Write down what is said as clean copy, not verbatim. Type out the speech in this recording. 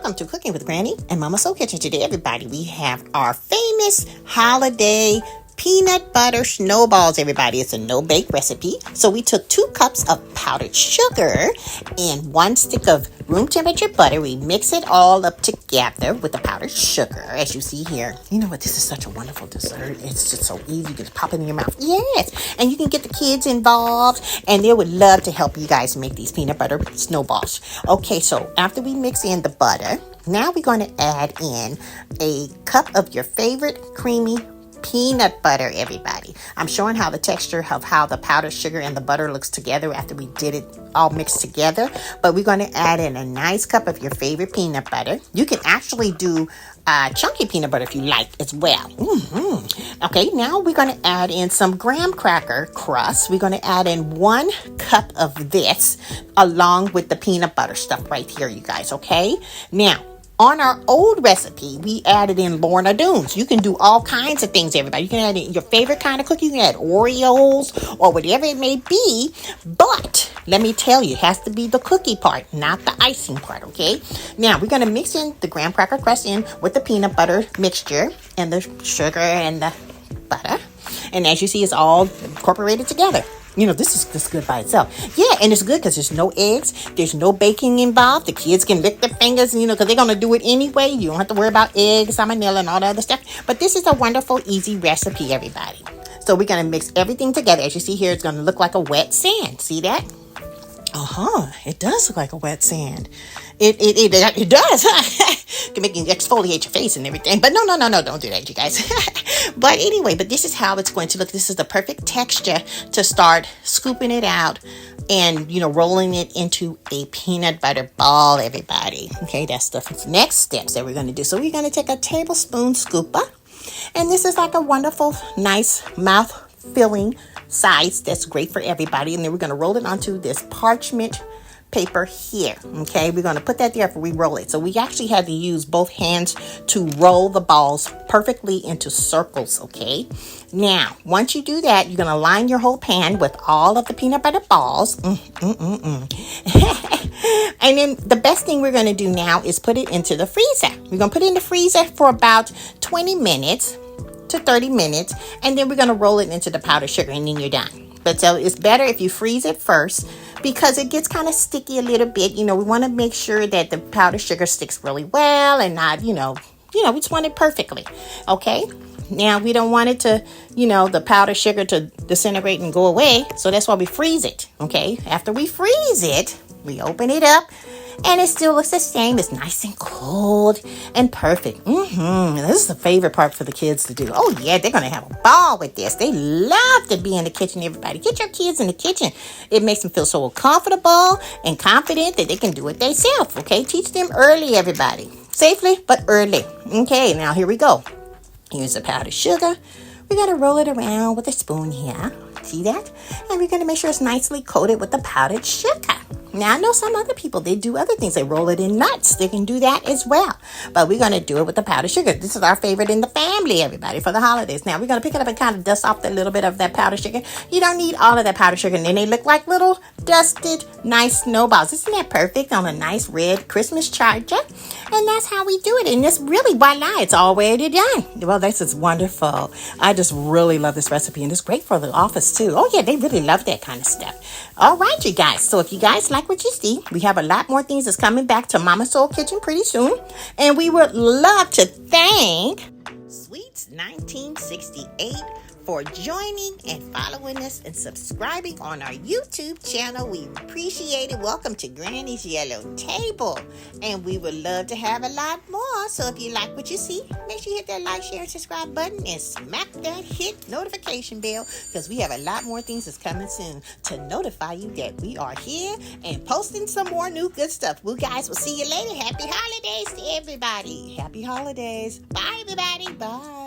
welcome to Cooking with Granny and Mama Soul Kitchen. Today, everybody, we have our famous holiday peanut butter snowballs, everybody. It's a no-bake recipe. So we took 2 cups of powdered sugar and 1 stick of room temperature butter. We mix it all up together with the powdered sugar, as you see here. You know what? This is such a wonderful dessert. It's just so easy. You just pop it in your mouth. Yes. And you can get the kids involved, and they would love to help you guys make these peanut butter snowballs. Okay, so after we mix in the butter, now we're going to add in a cup of your favorite creamy peanut butter, everybody. I'm showing how the texture of how the powdered sugar and the butter looks together after we did it all mixed together. But we're going to add in a nice cup of your favorite peanut butter. You can actually do chunky peanut butter if you like as well. Okay, now we're going to add in some graham cracker crust. We're going to add in 1 cup of this along with the peanut butter stuff right here, you guys, okay? Now, on our old recipe, we added in Lorna Doones. You can do all kinds of things, everybody. You can add in your favorite kind of cookie. You can add Oreos or whatever it may be. But let me tell you, it has to be the cookie part, not the icing part, okay? Now, we're going to mix in the graham cracker crust in with the peanut butter mixture and the sugar and the butter. And as you see, it's all incorporated together. You know, this is good by itself. Yeah, and it's good because there's no eggs. There's no baking involved. The kids can lick their fingers, you know, because they're going to do it anyway. You don't have to worry about eggs, salmonella, and all the other stuff. But this is a wonderful, easy recipe, everybody. So we're going to mix everything together. As you see here, it's going to look like a wet sand. See that? It does look like a wet sand. It does, huh? Can make you exfoliate your face and everything. But no, don't do that, you guys. But anyway, this is how it's going to look. This is the perfect texture to start scooping it out and, you know, rolling it into a peanut butter ball, everybody. Okay, that's the next steps that we're going to do. So we're going to take a tablespoon scooper. And this is like a wonderful, nice mouth-filling size that's great for everybody. And then we're going to roll it onto this parchment paper here. Okay, we're going to put that there before we roll it. So we actually had to use both hands to roll the balls perfectly into circles. Okay, now once you do that, you're going to line your whole pan with all of the peanut butter balls. And then the best thing we're going to do now is put it into the freezer. We're going to put it in the freezer for about 20 minutes to 30 minutes, and then we're going to roll it into the powdered sugar, and then you're done. But so it's better if you freeze it first because it gets kind of sticky a little bit. You know, we want to make sure that the powdered sugar sticks really well and not, we just want it perfectly. Okay. Now we don't want it to, the powdered sugar to disintegrate and go away. So that's why we freeze it. Okay. After we freeze it, we open it up. And it still looks the same. It's nice and cold and perfect. This is the favorite part for the kids to do. Oh, yeah, they're going to have a ball with this. They love to be in the kitchen, everybody. Get your kids in the kitchen. It makes them feel so comfortable and confident that they can do it themselves, okay? Teach them early, everybody. Safely, but early. Okay, now here we go. Here's the powdered sugar. We're going to roll it around with a spoon here. See that? And we're going to make sure it's nicely coated with the powdered sugar. Now, I know some other people, they do other things. They roll it in nuts. They can do that as well. But we're going to do it with the powdered sugar. This is our favorite in the family, everybody, for the holidays. Now, we're going to pick it up and kind of dust off a little bit of that powdered sugar. You don't need all of that powdered sugar. And then they look like little dusted, nice snowballs. Isn't that perfect on a nice red Christmas charger? And that's how we do it. And it's really, voila, it's already done. Well, this is wonderful. I just really love this recipe. And it's great for the office, too. Oh, yeah, they really love that kind of stuff. All right, you guys. So if you guys like what you see, we have a lot more things that's coming back to Mama Soul Kitchen pretty soon. And we would love to thank Sweets 1968 for joining and following us and subscribing on our YouTube channel. We appreciate it. Welcome to Granny's Yellow Table. And we would love to have a lot more. So if you like what you see, make sure you hit that like, share, and subscribe button and smack that hit notification bell because we have a lot more things that's coming soon to notify you that we are here and posting some more new good stuff. Well, guys, we'll see you later. Happy holidays to everybody. Happy holidays. Bye, everybody. Bye.